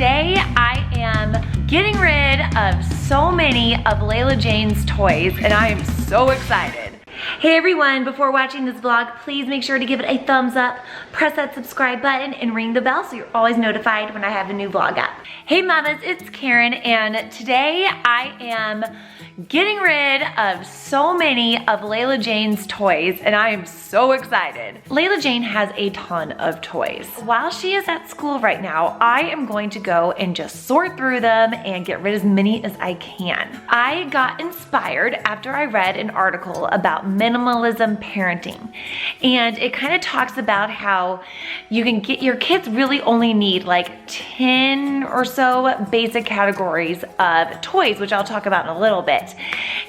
today I am getting rid of so many of Layla Jane's toys and I am so excited. Hey everyone, before watching this vlog, please make sure to give it a thumbs up, press that subscribe button, and ring the bell so you're always notified when I have a new vlog up. Hey mamas, it's Karen, and today I am getting rid of so many of Layla Jane's toys, and I am so excited. Layla Jane has a ton of toys. While she is at school right now, I am going to go and just sort through them and get rid of as many as I can. I got inspired after I read an article about minimalism parenting, and it kind of talks about how you can get your kids really only need like 10 or so basic categories of toys, which I'll talk about in a little bit.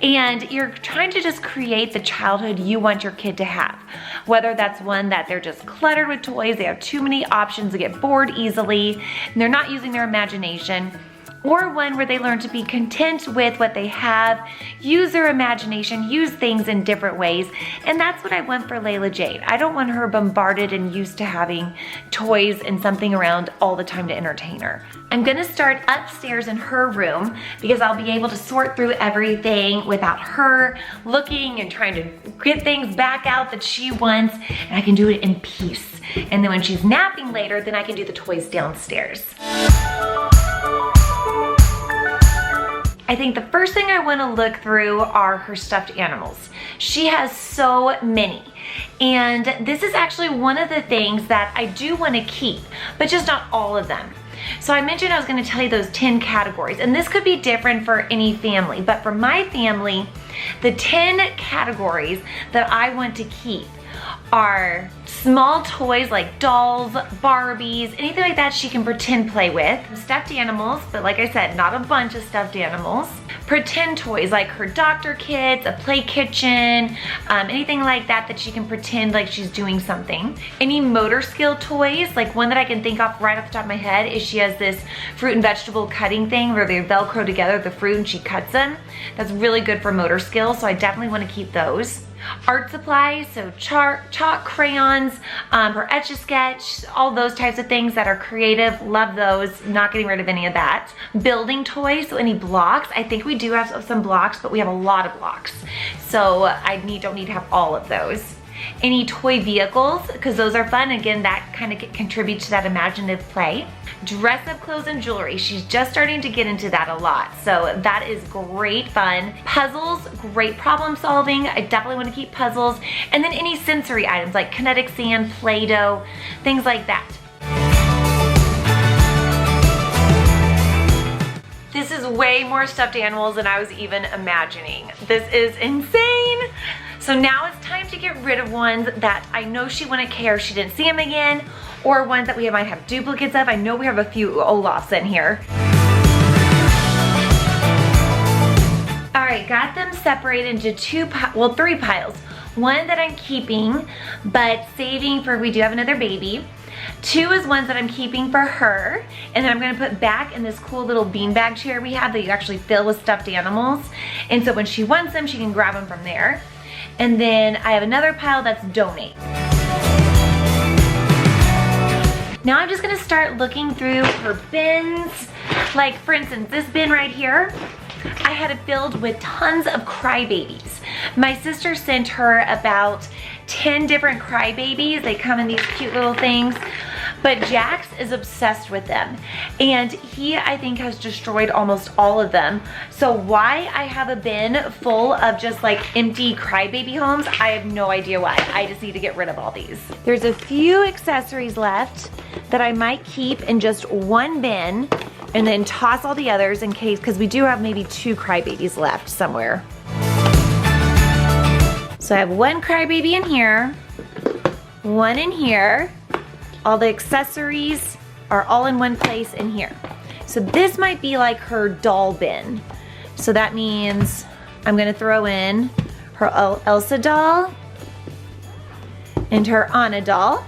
And you're trying to just create the childhood you want your kid to have. Whether that's one that they're just cluttered with toys, they have too many options, they get bored easily, and they're not using their imagination, or one where they learn to be content with what they have, use their imagination, use things in different ways. And that's what I want for Layla Jane. I don't want her bombarded and used to having toys and something around all the time to entertain her. I'm gonna start upstairs in her room because I'll be able to sort through everything without her looking and trying to get things back out that she wants, and I can do it in peace. And then when she's napping later, then I can do the toys downstairs. I think the first thing I want to look through are her stuffed animals. She has so many. And this is actually one of the things that I do want to keep, but just not all of them. So I mentioned I was going to tell you those 10 categories, and this could be different for any family, but for my family, the 10 categories that I want to keep are small toys like dolls, Barbies, anything like that she can pretend play with. Stuffed animals, but like I said, not a bunch of stuffed animals. Pretend toys like her doctor kits, a play kitchen, anything like that that she can pretend like she's doing something. Any motor skill toys, like one that I can think of right off the top of my head is she has this fruit and vegetable cutting thing where they Velcro together the fruit and she cuts them. That's really good for motor skills, so I definitely want to keep those. Art supplies, so chalk, crayons, her Etch-a-Sketch, all those types of things that are creative, love those, not getting rid of any of that. Building toys, so any blocks, I think we do have some blocks, but we have a lot of blocks, so I don't need to have all of those. Any toy vehicles, because those are fun, again, that kind of contributes to that imaginative play. Dress up clothes and jewelry, she's just starting to get into that a lot, so that is great fun. Puzzles, great problem solving, I definitely want to keep puzzles. And then any sensory items like kinetic sand, Play-Doh, things like that. This is way more stuffed animals than I was even imagining. This is insane. So now it's time to get rid of ones that I know she wouldn't care if she didn't see them again, or ones that we might have duplicates of. I know we have a few Olafs in here. All right, got them separated into three piles. One that I'm keeping, but saving for we do have another baby. Two is ones that I'm keeping for her, and then I'm gonna put back in this cool little beanbag chair we have that you actually fill with stuffed animals. And so when she wants them, she can grab them from there. And then I have another pile that's donate. Now I'm just gonna start looking through her bins. Like for instance, this bin right here, I had it filled with tons of crybabies. My sister sent her about 10 different crybabies. They come in these cute little things. But Jax is obsessed with them, and he, I think, has destroyed almost all of them. So why I have a bin full of just like empty crybaby homes, I have no idea why. I just need to get rid of all these. There's a few accessories left that I might keep in just one bin and then toss all the others in case, because we do have maybe 2 crybabies left somewhere. So I have one crybaby in here, one in here. All the accessories are all in one place in here. So this might be like her doll bin. So that means I'm gonna throw in her Elsa doll and her Anna doll.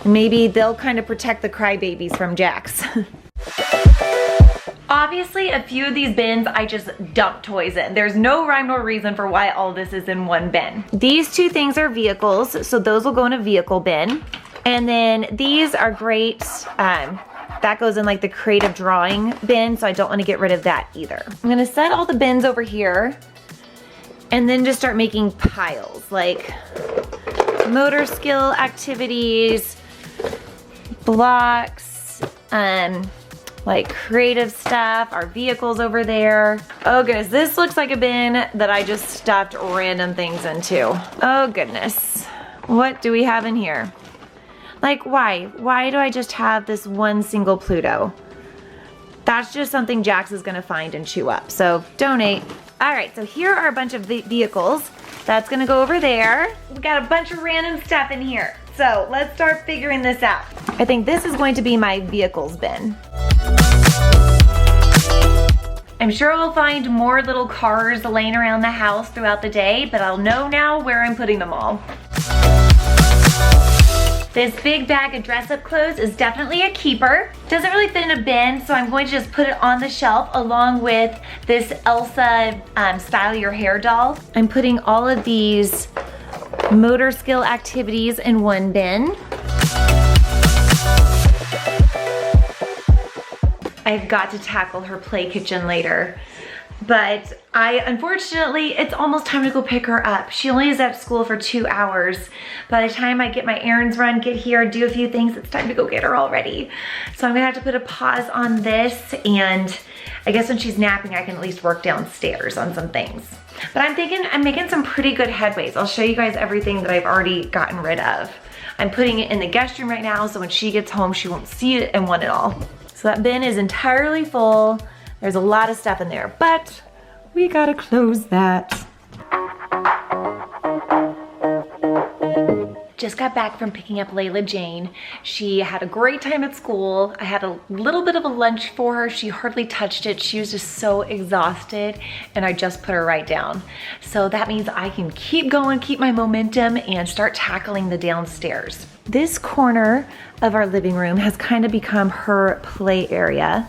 And maybe they'll kind of protect the crybabies from Jax. Obviously, a few of these bins I just dump toys in. There's no rhyme nor reason for why all this is in one bin. These two things are vehicles, so those will go in a vehicle bin. And then these are great That goes in like the creative drawing bin, so I don't want to get rid of that either. I'm gonna set all the bins over here and then just start making piles, like motor skill activities, blocks, like creative stuff, our vehicles over there. Oh goodness, this looks like a bin that I just stuffed random things into. Oh goodness, what do we have in here? Like why? Why do I just have this one single Pluto? That's just something Jax is gonna find and chew up, so donate. All right, so here are a bunch of vehicles. That's gonna go over there. We got a bunch of random stuff in here. So let's start figuring this out. I think this is going to be my vehicles bin. I'm sure I'll find more little cars laying around the house throughout the day, but I'll know now where I'm putting them all. This big bag of dress-up clothes is definitely a keeper. Doesn't really fit in a bin, so I'm going to just put it on the shelf along with this Elsa Style Your Hair doll. I'm putting all of these motor skill activities in one bin. I've got to tackle her play kitchen later. But unfortunately, it's almost time to go pick her up. She only is at school for 2 hours. By the time I get my errands run, get here, do a few things, it's time to go get her already. So I'm gonna have to put a pause on this, and I guess when she's napping, I can at least work downstairs on some things. But I'm thinking I'm making some pretty good headways. I'll show you guys everything that I've already gotten rid of. I'm putting it in the guest room right now, so when she gets home, she won't see it and want it all. So that bin is entirely full. There's a lot of stuff in there, but we gotta close that. Just got back from picking up Layla Jane. She had a great time at school. I had a little bit of a lunch for her. She hardly touched it. She was just so exhausted, and I just put her right down. So that means I can keep going, keep my momentum, and start tackling the downstairs. This corner of our living room has kind of become her play area.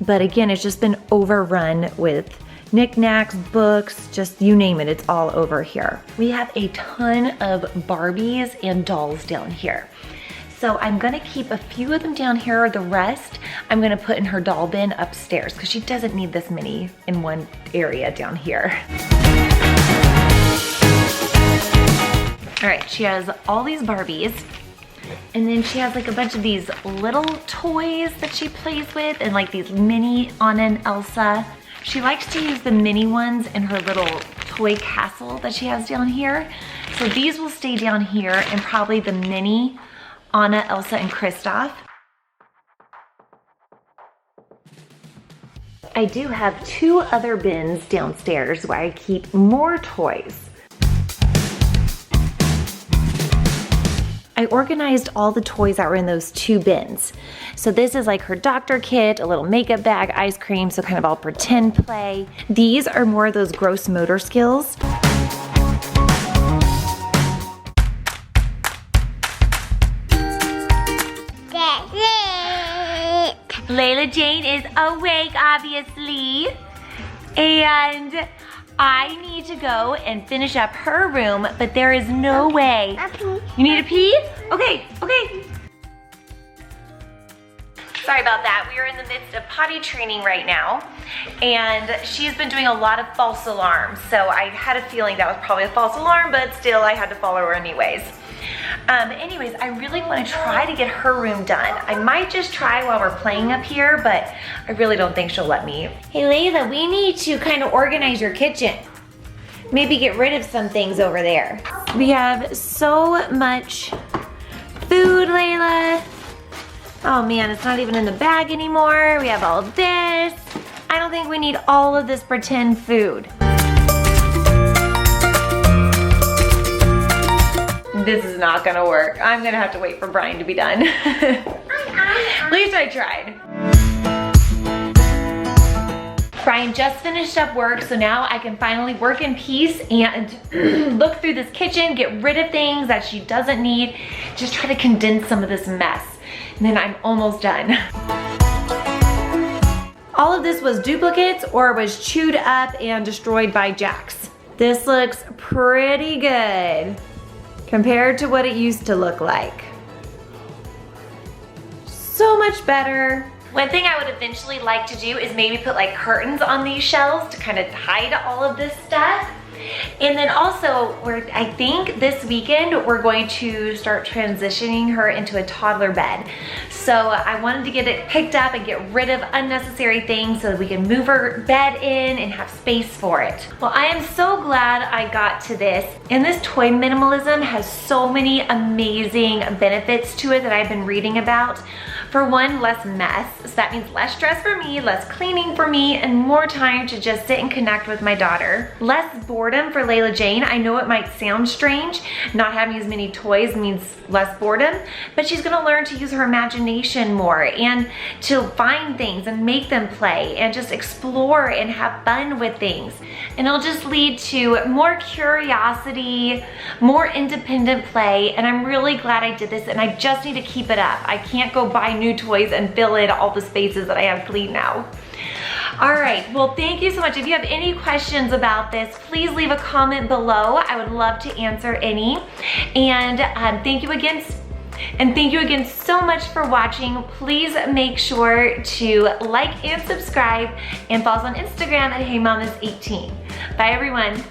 But again, it's just been overrun with knickknacks, books, just you name it, it's all over here. We have a ton of Barbies and dolls down here. So I'm gonna keep a few of them down here. The rest I'm gonna put in her doll bin upstairs because she doesn't need this many in one area down here. All right, she has all these Barbies. And then she has like a bunch of these little toys that she plays with, and like these mini Anna and Elsa. She likes to use the mini ones in her little toy castle that she has down here. So these will stay down here, and probably the mini Anna, Elsa, and Kristoff. I do have 2 other bins downstairs where I keep more toys. I organized all the toys that were in those 2 bins. So this is like her doctor kit, a little makeup bag, ice cream, so kind of all pretend play. These are more of those gross motor skills. Layla Jane is awake, obviously. And I need to go and finish up her room, but there is no way. You need to pee? Okay, okay. Sorry about that. We are in the midst of potty training right now, and she's been doing a lot of false alarms, so I had a feeling that was probably a false alarm, but still I had to follow her anyways. Anyways, I really want to try to get her room done. I might just try while we're playing up here, but I really don't think she'll let me. Hey Layla, we need to kind of organize your kitchen. Maybe get rid of some things over there. We have so much food, Layla. Oh man, it's not even in the bag anymore. We have all of this. I don't think we need all of this pretend food. This is not gonna work. I'm gonna have to wait for Brian to be done. At least I tried. Brian just finished up work, so now I can finally work in peace and look through this kitchen, get rid of things that she doesn't need, just try to condense some of this mess. And then I'm almost done. All of this was duplicates or was chewed up and destroyed by Jax. This looks pretty good compared to what it used to look like. So much better. One thing I would eventually like to do is maybe put like curtains on these shelves to kind of hide all of this stuff. And then also, I think this weekend we're going to start transitioning her into a toddler bed. So I wanted to get it picked up and get rid of unnecessary things so that we can move her bed in and have space for it. Well, I am so glad I got to this. And this toy minimalism has so many amazing benefits to it that I've been reading about. For one, less mess. So that means less stress for me, less cleaning for me, and more time to just sit and connect with my daughter. Less boredom for Layla Jane. I know it might sound strange. Not having as many toys means less boredom, but she's gonna learn to use her imagination more and to find things and make them play and just explore and have fun with things. And it'll just lead to more curiosity, more independent play, and I'm really glad I did this, and I just need to keep it up. I can't go buy new toys and fill in all the spaces that I have clean now. All right, well, thank you so much. If you have any questions about this, please leave a comment below. I would love to answer any. And thank you again. And thank you again so much for watching. Please make sure to like and subscribe and follow us on Instagram at HeyMamas18. Bye everyone.